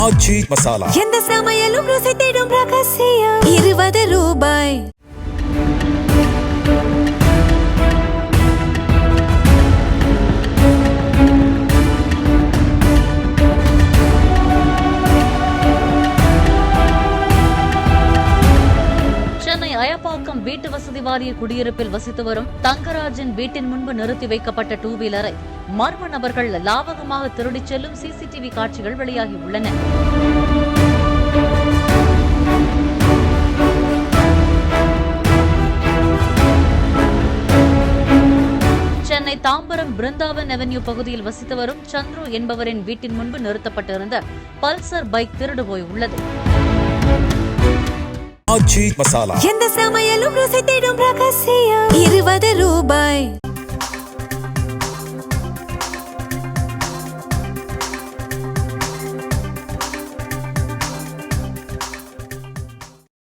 ஆச்சி மசாலா. எந்த சமையலும் ருசி தேடும் ரகசியம். 20 ரூபாய். சென்னை அயப்பாக்கம் வீட்டு வசதி வாரிய குடியிருப்பில் வசித்து வரும் தங்கராஜின் வீட்டின் முன்பு நிறுத்தி வைக்கப்பட்ட டூ வீலரை மர்ம நபர்கள் லாவகமாக திருடிச் செல்லும் சிசிடிவி காட்சிகள் வெளியாகியுள்ளன. சென்னை தாம்பரம் பிருந்தாவன் அவென்யூ பகுதியில் வசித்து வரும் சந்துரு என்பவரின் வீட்டின் முன்பு நிறுத்தப்பட்டிருந்த பல்சர் பைக் திருடு போய் உள்ளது. ஆச்சி மசாலா. எந்த சமையலும் ருசி தேடும் ரகசியம். 20 ரூபாய்.